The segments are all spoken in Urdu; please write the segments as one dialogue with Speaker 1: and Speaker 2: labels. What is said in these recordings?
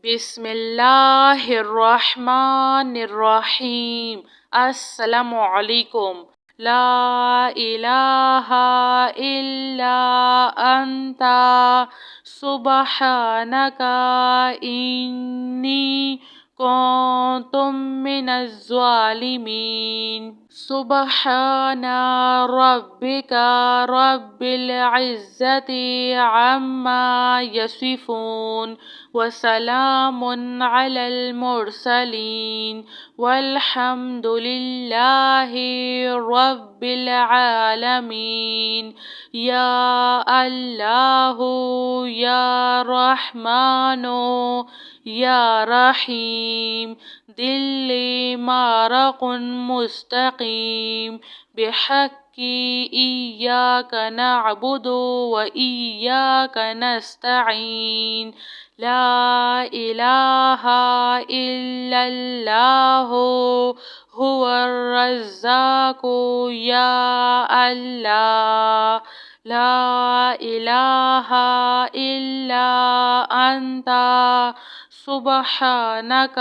Speaker 1: بسم اللہ الرحمن الرحیم۔ السلام علیکم۔ لا الہ الا انت سبحانک انی کنت من الظالمین۔ سبحان ربک رب العزة عما یصفون وسلام علی المرسلین والحمد للہ رب العالمین۔ یا اللہ یا رحمن یا رحیم دلی مارق مستقیم بحق ایاک نعبد و ایاک نستعین۔ لا الہ الا اللہ هو الرزاق یا اللہ۔ لا الہ الا انت سبحانک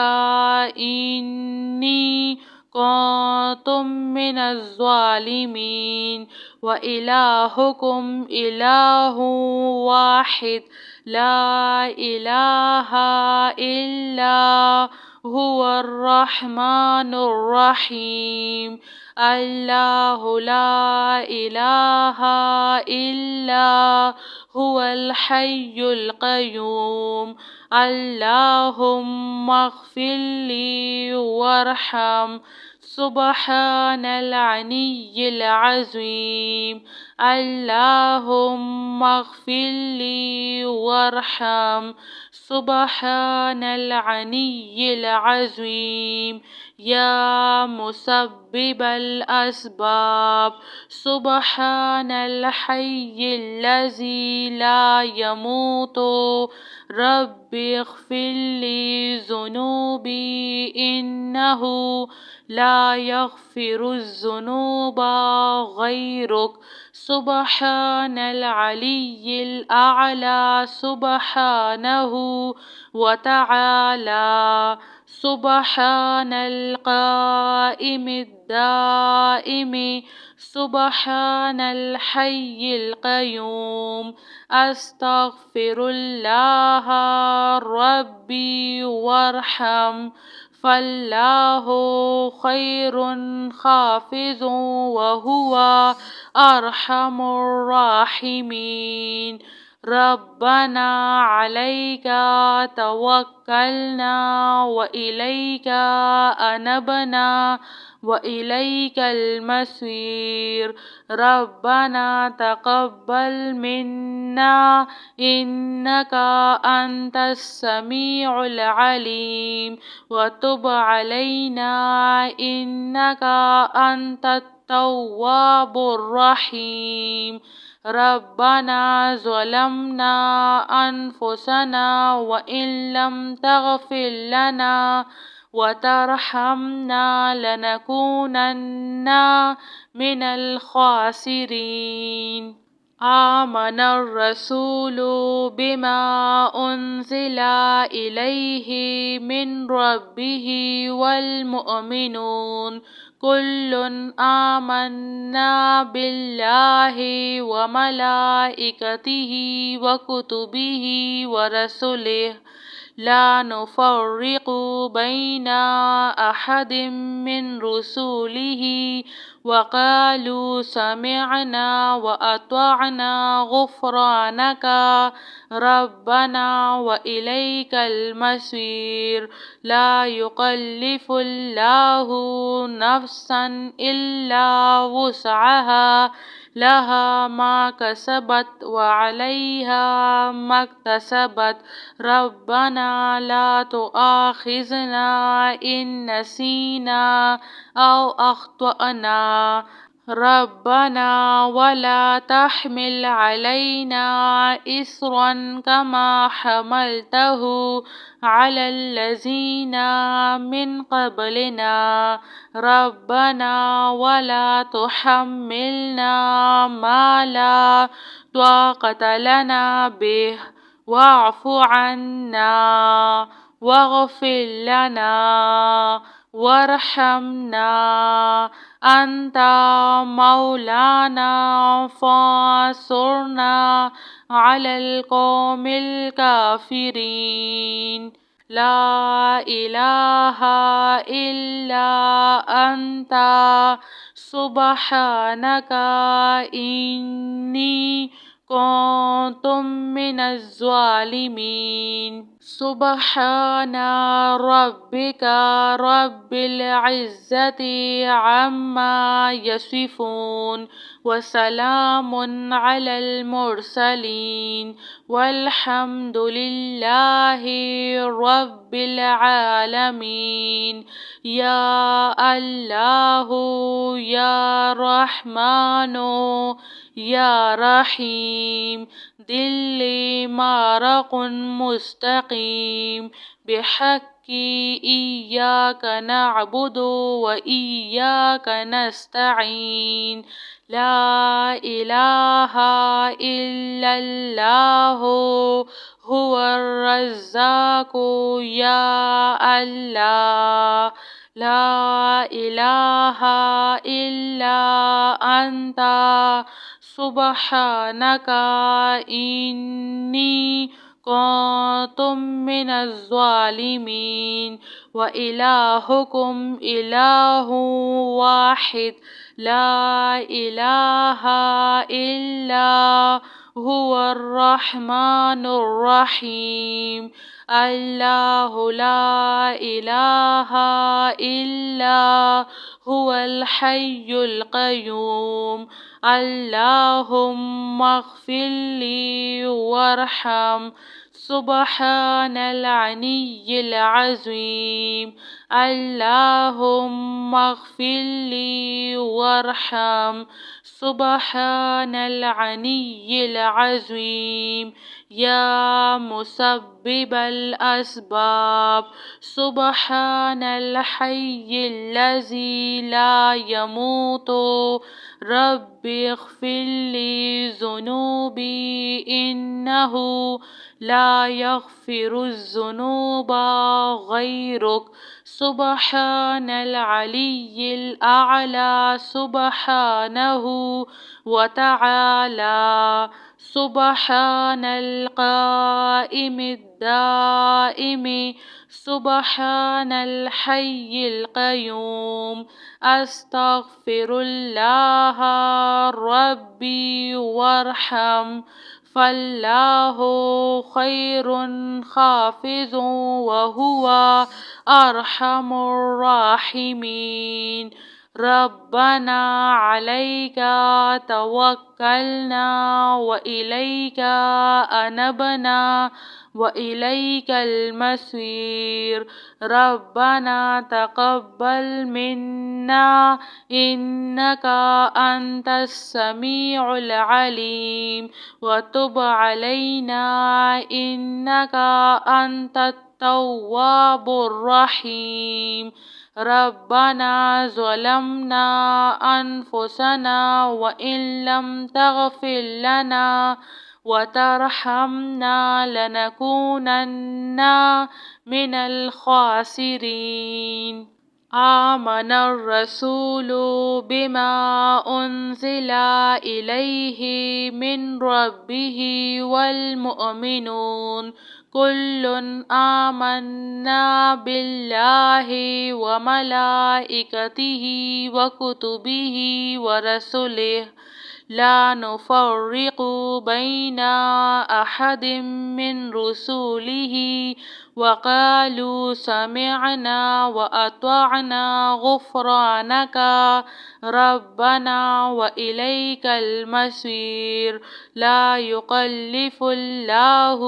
Speaker 1: انی کنت من الظالمین۔ وإلہکم الہ واحد لا الہ الا هو الرحمن الرحیم۔ اللہ لا الہ الا هو الحی القیوم۔ اللہم اغفر لی وارحم سبحان العلی العظیم۔ اللہم اغفر لی وارحم سبحان العلی العظیم۔ یا مسبب الاسباب سبحان الحی الذی لا يموت رب اغفر لی ذنوبی انہ لا یغفر الذنوب غیرک۔ سبحان العلی الاعلی سبحانہ وتعالی۔ سبحان القائم الدائم سبحان الحی القیوم۔ استغفر اللہ ربی وارحم فاللہ خیر حافظ وہو ارحم الراحمین۔ ربنا علیک توکلنا وإلیک انبنا وإلیک المصیر۔ ربنا تقبل منا انک انت السمیع العلیم وتب علینا انک انت التواب الرحیم۔ ربنا ظلمنا انفسنا وإن لم تغفر لنا وترحمنا لنكونن من الخاسرین۔ آمن الرسول بما انزل إليه من ربه والمؤمنون كل آمنا بالله وملائكته وكتبه ورسله لا نفرق بين أحد من رسله وقالوا سمعنا وأطعنا غفرانك ربنا وإليك المصير۔ لا يكلف الله نفسا إلا وسعها لها ما كسبت وعليها ما اكتسبت۔ ربنا لا تؤاخذنا إن نسينا أو أخطأنا ربنا ولا تحمل علينا إصرا كما حملته على الذين من قبلنا ربنا ولا تحملنا ما لا طاقة لنا به واعف عنا واغفر لنا وارحمنا أنت مولانا فانصرنا على القوم الكافرين. لا إله إلا أنت سبحانك إني كنت من الظالمين. سبحان ربك رب العزة عما يصفون وسلام على المرسلين والحمد لله رب العالمين. يا الله يا رحمن يا رحيم دل مارق مستقيم بحق إياك نعبد وإياك نستعين. لا إله إلا الله هو الرزاق يا الله. لا إله إلا أنت سبحانك إني كنت من الظالمين. وإلهكم إله واحد لا إله إلا هو الرحمن الرحيم. الله لا إله إلا هو الحي القيوم. اللهم اغفر لي وارحم سبحان العلي العظيم. اللهم اغفر لي وارحم سبحان العلي العظيم. يا مسبب الأسباب سبحان الحي الذي لا يموت رب اغفر لي ذنوبي إنه لا يغفر الذنوب غيرك. سبحان العلي الأعلى سبحانه وتعالى. سبحان القائم الدائم سبحان الحي القيوم. أستغفر الله ربي وارحم فالله خير حافظ وهو أرحم الراحمين. ربنا عليك توكلنا وإليك أنبنا وإليك المصير. ربنا تقبل منا إنك أنت السميع العليم وتب علينا إنك أنت التواب الرحيم. ربنا ظلمنا أنفسنا وإن لم تغفر لنا وترحمنا لنكونن من الخاسرين. آمن الرسول بما أنزل إليه من ربه والمؤمنون كل آمنا بالله وملائكته وكتبه ورسله لا نفرق بين أحد من رسله وقالوا سمعنا وأطعنا غفرانك ربنا وإليك المصير. لا يكلف الله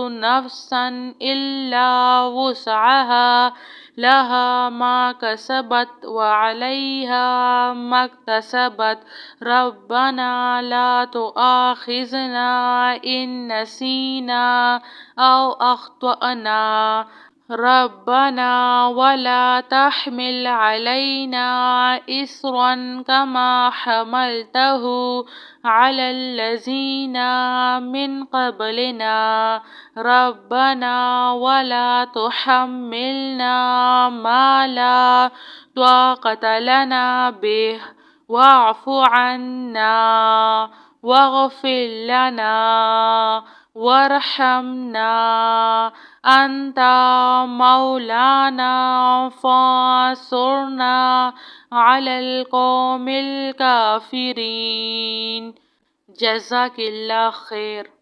Speaker 1: نفسا إلا وسعها لها ما كسبت وعليها ما اكتسبت. ربنا لا تؤاخذنا إن نسينا أو أخطأنا. ربنا ولا تحمل علينا إصرا كما حملته على الذين من قبلنا ربنا ولا تحملنا ما لا طاقة لنا به واعف عنا واغفر لنا وارحمنا أنت مولانا فانصرنا على القوم الكافرين. جزاك اللہ خیر.